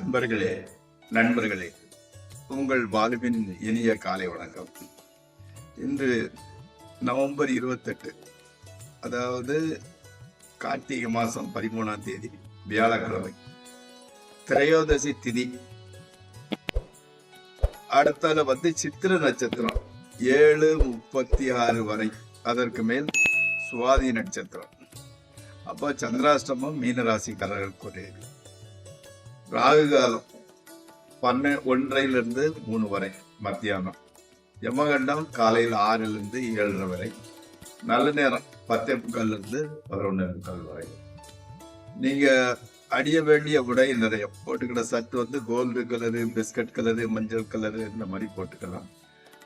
அன்பர்களே, நண்பர்களே, உங்கள் வாழ்வின் இனிய காலை வணக்கம். இன்று நவம்பர் 28, அதாவது கார்த்திகை மாதம் 13ஆம் தேதி, வியாழக்கிழமை, திரையோதசி திதி. அடுத்தால சித்திர நட்சத்திரம் 7:36 வரை, அதற்கு மேல் சுவாதி நட்சத்திரம். அப்போ சந்திராஷ்டமம் மீனராசிக்காரர்களுக்குரியது. ராகு காலம் 1:30 3 வரை மத்தியானம். யமகண்டம் காலையில் 6 7 வரை. நல்ல நேரம் 10:45 11:45 வரை. நீங்க அடிய வேண்டிய உடை நிறைய போட்டுக்கிற சட்டு கோல்டு கலரு, பிஸ்கட் கலரு, மஞ்சள் கலரு, இந்த மாதிரி போட்டுக்கலாம்.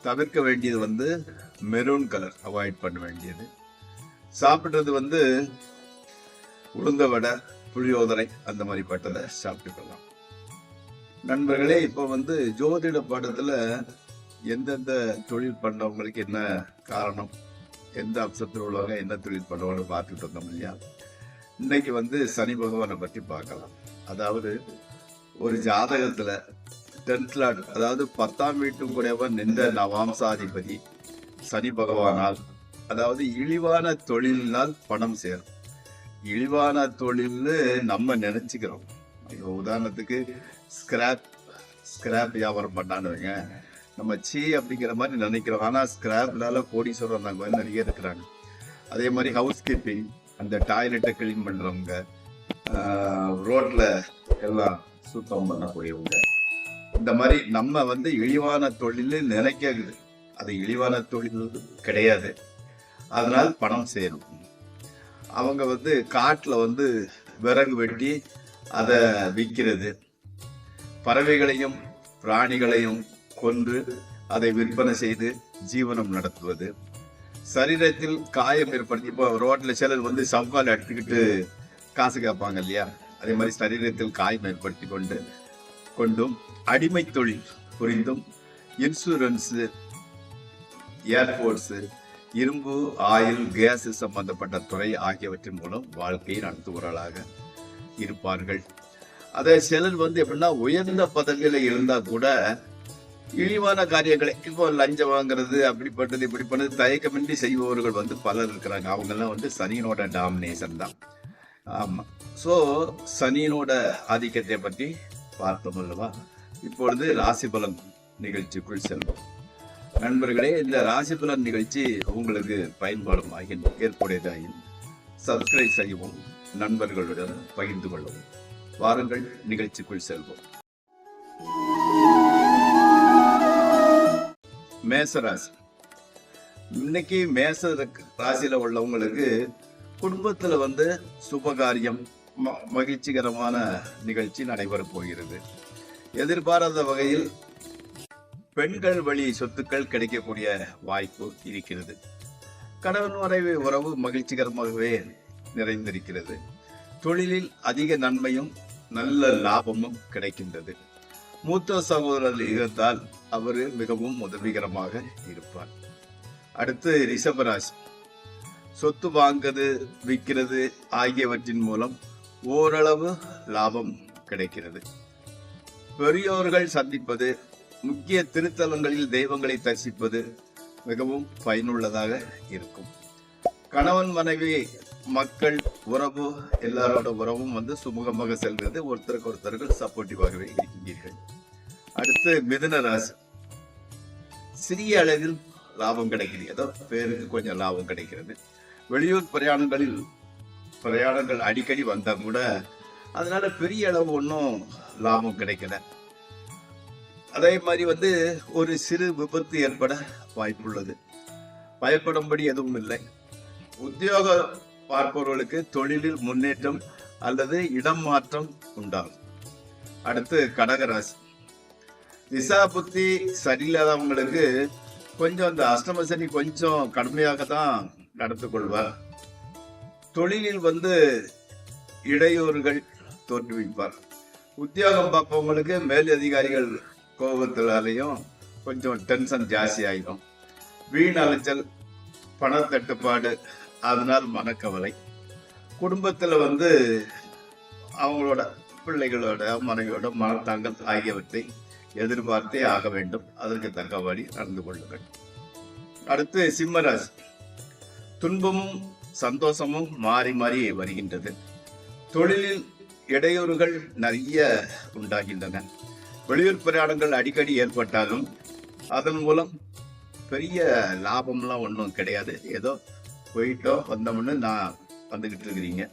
தவிர்க்க வேண்டியது மெரூன் கலர் அவாய்ட் பண்ண வேண்டியது. சாப்பிட்றது உளுந்த வடை, புளியோதரை, அந்த மாதிரி பட்டதை சாப்பிட்டுக்கலாம். நண்பர்களே, இப்போ ஜோதிட பாடத்துல எந்தெந்த தொழில் பண்ணவங்களுக்கு என்ன காரணம், எந்த அம்சத்தில் உள்ளவங்க என்ன தொழில் பண்ணுவாங்க பார்த்துட்டு வந்தோம் இல்லையா. இன்னைக்கு சனி பகவானை பற்றி பார்க்கலாம். அதாவது ஒரு ஜாதகத்துல 10th லார்ட், அதாவது 10ஆம் வீட்டு கூடவன் நின்ற நவாம்சாதிபதி சனி பகவானால், அதாவது இழிவான தொழிலினால் பணம் சேரும். இழிவான தொழில்னு நம்ம நினைச்சுக்கிறோம். உதாரணத்துக்கு ஸ்கிராப் வியாபாரம் பண்ணானுங்க, நம்ம அப்படிங்கிற மாதிரி நினைக்கிறோம். ஆனால் ஸ்கிராப்னால கோடீஸ்வரம் நாங்கள் நிறைய இருக்கிறாங்க. அதே மாதிரி ஹவுஸ் கீப்பிங், அந்த டாய்லெட்டை கிளீன் பண்ணுறவங்க, ரோட்டில் எல்லாம் சுத்தம் பண்ணக்கூடியவங்க, இந்த மாதிரி நம்ம இழிவான தொழில் நினைக்கிறது. அது இழிவான தொழில் கிடையாது. அதனால் பணம் சேரும். அவங்க காட்டில் விறகு வெட்டி அதை விற்கிறது, பறவைகளையும் பிராணிகளையும் கொன்று அதை விற்பனை செய்து ஜீவனம் நடத்துவது, சரீரத்தில் காயம் ஏற்படுத்தி, இப்போ ரோட்ல சிலர் சவ்வால் எடுத்துக்கிட்டு காசு கேட்பாங்க இல்லையா, அதே மாதிரி சரீரத்தில் காயம் ஏற்படுத்தி கொண்டும் அடிமை தொழில் புரிந்தும் இன்சூரன்ஸு, ஏர்போர்ட்ஸு, இரும்பு, ஆயில், கேஸ் சம்பந்தப்பட்ட துறை ஆகியவற்றின் மூலம் வாழ்க்கையை நடத்துபவர்களாக இருப்பார்கள். அதை சிலர் எப்படின்னா உயர்ந்த பதவியில இருந்தா கூட இழிவான காரியங்களை, இப்போ லஞ்சம் வாங்குறது, அப்படிப்பட்டது இப்படிப்பட்டது தயக்கமின்றி செய்பவர்கள் பலர் இருக்கிறாங்க. அவங்கெல்லாம் சனியினோட டாமினேஷன் தான். ஆமா. ஸோ சனியினோட ஆதிக்கத்தை பற்றி பார்த்தோம் அல்லவா. இப்பொழுது ராசி பலன் நிகழ்ச்சிக்குள் செல்வோம். நண்பர்களே, இந்த ராசி பலன் நிகழ்ச்சி உங்களுக்கு பயன்பாடும் ஏற்புடையதாயின் சப்ஸ்கிரைப் செய்யவும், நண்பர்களுடன் பகிர்ந்து கொள்ளவும். வாருங்கள், நிகழ்ச்சிக்குள் செல்வோம். மேசராசி. இன்னைக்கு மேச ராசியில உள்ளவங்களுக்கு குடும்பத்துல சுபகாரியம், மகிழ்ச்சிகரமான நிகழ்ச்சி நடைபெற போகிறது. எதிர்பாராத வகையில் பெண்கள் வழி சொத்துக்கள் கிடைக்கக்கூடிய வாய்ப்பு இருக்கிறது. கணவன் மனைவி உறவு மகிழ்ச்சிகரமாகவே நிறைந்திருக்கிறது. தொழிலில் அதிக நன்மையும் நல்ல லாபமும் கிடைக்கின்றது. மூத்த சகோதரர் இருந்தால் அவர் மிகவும் உதவிகரமாக இருப்பார். அடுத்து ரிஷபராசி. சொத்து வாங்குறது, விற்கிறது ஆகியவற்றின் மூலம் ஓரளவு லாபம் கிடைக்கிறது. பெரியோர்கள் சந்திப்பது, முக்கிய திருத்தலங்களில் தெய்வங்களை தரிசிப்பது மிகவும் பயனுள்ளதாக இருக்கும். கணவன் மனைவி மக்கள் உறவு, எல்லாரோட உறவும் சுமூகமாக செல்கிறது. ஒருத்தருக்கு ஒருத்தர்கள் சப்போர்ட்டிவாகவே இருக்கின்றீர்கள். அடுத்து மிதுன ராசி. சிறிய அளவில் லாபம் கிடைக்கிறது, ஏதோ பேருக்கு கொஞ்சம் லாபம் கிடைக்கிறது. வெளியூர் பிரயாணங்கள் அடிக்கடி வந்தா கூட அதனால பெரிய அளவு ஒன்றும் லாபம் கிடைக்கல. அதே மாதிரி ஒரு சிறு விபத்து ஏற்பட வாய்ப்புள்ளது. பயப்படும்படி எதுவும் இல்லை. உத்தியோக பார்ப்பவர்களுக்கு தொழிலில் முன்னேற்றம் அல்லது இடம் மாற்றம் உண்டாகும். அடுத்து கடகராசி. திசா புத்தி சரியில்லாதவங்களுக்கு கொஞ்சம் அந்த அஷ்டம சனி கொஞ்சம் கடுமையாக தான் நடந்து கொள்வார். தொழிலில் இடையூறுகள் தோற்றுவிப்பார். உத்தியோகம் பார்ப்பவங்களுக்கு மேல் அதிகாரிகள் கோபத்தினாலையும் கொஞ்சம் டென்ஷன் ஜாஸ்தி ஆகிடும். வீண் அலைச்சல், பண தட்டுப்பாடு, அதனால் மனக்கவலை. குடும்பத்தில் அவங்களோட பிள்ளைகளோட மனைவியோட மனத்தாங்கள் ஆகியவற்றை எதிர்பார்த்தே ஆக வேண்டும். அதற்கு தக்கபடி நடந்து கொள்ளுங்கள். அடுத்து சிம்மராசி. துன்பமும் சந்தோஷமும் மாறி மாறி வருகின்றது. தொழிலில் இடையூறுகள் நிறைய உண்டாகின்றன. வெளியூர் பிரயாணங்கள் அடிக்கடி ஏற்பட்டாலும் அதன் மூலம் பெரிய லாபம்லாம் ஒன்றும் கிடையாது. ஏதோ போயிட்டோ வந்தோம்னு நான் வந்துகிட்டு இருக்கிறீங்க.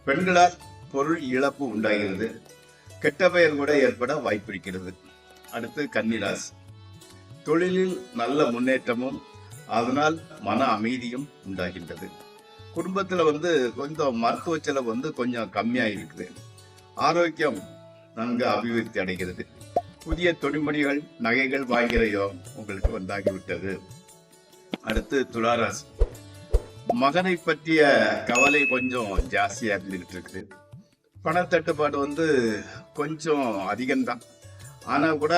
பெண்களால் பொருள் இழப்பு உண்டாகிறது. கெட்ட பெயர் கூட ஏற்பட வாய்ப்பிருக்கிறது. அடுத்து கன்னிராசி. தொழிலில் நல்ல முன்னேற்றமும் அதனால் மன அமைதியும் உண்டாகின்றது. குடும்பத்துல கொஞ்சம் மருத்துவ செலவு கொஞ்சம் கம்மியா இருக்குது. ஆரோக்கியம் நன்கு அபிவிருத்தி அடைகிறது. புதிய தொழில்மணிகள் நகைகள் வாங்குகிற யோகம் உங்களுக்கு வந்தாகிவிட்டது. அடுத்து துளாராசி. மகனை பற்றிய கவலை கொஞ்சம் ஜாஸ்தியா இருந்துகிட்டு இருக்குது. பணத்தட்டுப்பாடு கொஞ்சம் அதிகம்தான். ஆனா கூட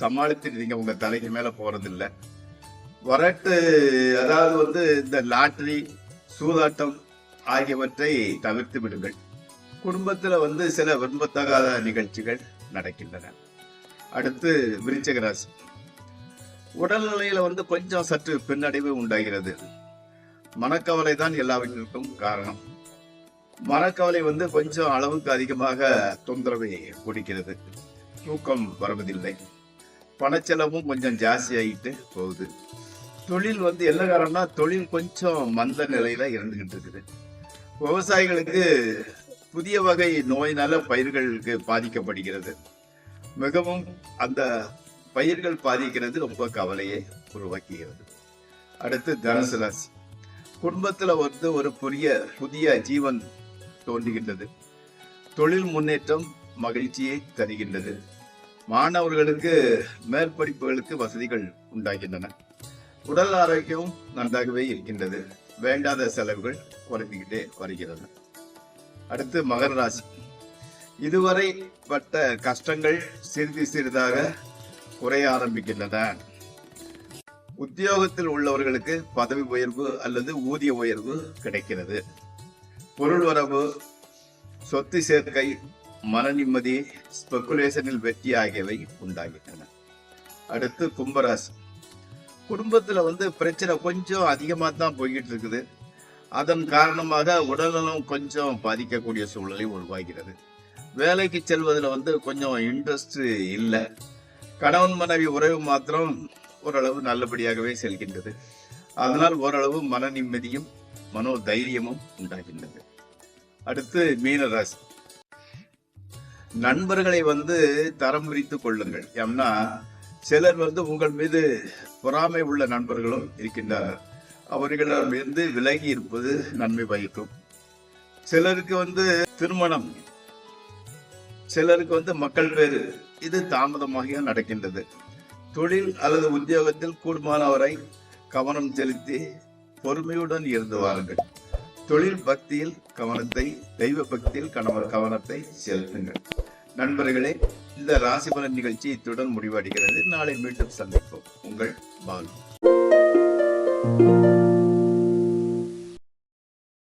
சமாளித்துட்டு நீங்க உங்க தலைக்கு மேல போறதில்லை. வரட்டு, அதாவது இந்த லாட்டரி, சூதாட்டம் ஆகியவற்றை தவிர்த்து விடுங்கள். குடும்பத்துல சில விரும்பத்தகாத நிகழ்ச்சிகள் நடக்கின்றன. அடுத்து விருச்சிக ராசி. உடல்நிலையில கொஞ்சம் சற்று பின்னடைவு உண்டாகிறது. மனக்கவலை தான் எல்லாவற்றிற்கும் காரணம். மனக்கவலை கொஞ்சம் அளவுக்கு அதிகமாக தொந்தரவை கொடுக்கிறது. தூக்கம் வருவதில்லை. பணச்செலவும் கொஞ்சம் ஜாஸ்தி ஆகிட்டு போகுது. தொழில் என்ன காரணம்னா தொழில் கொஞ்சம் மந்த நிலையில இருந்துகிட்டு இருக்குது. விவசாயிகளுக்கு புதிய வகை நோயினால பயிர்களுக்கு பாதிக்கப்படுகிறது. மிகவும் அந்த பயிர்கள் பாதிக்கிறது ரொம்ப கவலையை உருவாக்குகிறது. அடுத்து தனுசு ராசி. குடும்பத்துல ஒரு புதிய ஜீவன் தோன்றுகின்றது. தொழில் முன்னேற்றம் மகிழ்ச்சியை தருகின்றது. மாணவர்களுக்கு மேற்படிப்புகளுக்கு வசதிகள் உண்டாகின்றன. உடல் ஆரோக்கியம் நன்றாகவே இருக்கின்றது. வேண்டாத செலவுகள் குறைந்துகிட்டே வருகிறது. அடுத்து மகர ராசி. இதுவரை பட்ட கஷ்டங்கள் சிறிது சிறிதாக குறைய ஆரம்பிக்கின்றன. உத்தியோகத்தில் உள்ளவர்களுக்கு பதவி உயர்வு அல்லது ஊதிய உயர்வு கிடைக்கிறது. பொருள் வரவு, சொத்து சேர்க்கை, மன நிம்மதி, ஸ்பெகுலேஷனில் வெற்றி ஆகியவை உண்டாகின்றன. அடுத்து கும்பராசி. குடும்பத்துல பிரச்சனை கொஞ்சம் அதிகமா தான் போய்கிட்டு இருக்குது. அதன் காரணமாக உடல்நலம் கொஞ்சம் பாதிக்கக்கூடிய சூழ்நிலை உருவாகிறது. வேலைக்கு செல்வதில் கொஞ்சம் இன்ட்ரெஸ்ட் இல்லை. கணவன் மனைவி உறவு மாத்திரம் ஓரளவு நல்லபடியாகவே செல்கின்றது. அதனால் ஓரளவு மன நிம்மதியும் மனோ தைரியமும் உண்டாகின்றது. அடுத்து மீனராசி. நண்பர்களை தரம் பிரித்துக் கொள்ளுங்கள். ஏன்னா சிலர் உங்கள் மீது பொறாமை உள்ள நண்பர்களும் இருக்கின்றனர். அவர்களிடமிருந்து விலகி இருப்பது நன்மை பயக்கும். சிலருக்கு திருமணம், சிலருக்கு மக்கள் பேரு, இது தாமதமாக நடக்கின்றது. தொழில் அல்லது உத்தியோகத்தில் கூடுமானவரை கவனம் செலுத்தி பொறுமையுடன் இருந்து வாருங்கள். தொழில் பக்தியில் கவனத்தை, தெய்வ பக்தியில் கவனத்தை செலுத்துங்கள். நண்பர்களே, இந்த ராசி பலன் நிகழ்ச்சி இத்துடன் முடிவடைகிறது. நாளை மீண்டும் சந்திப்போம். உங்கள் பாலு.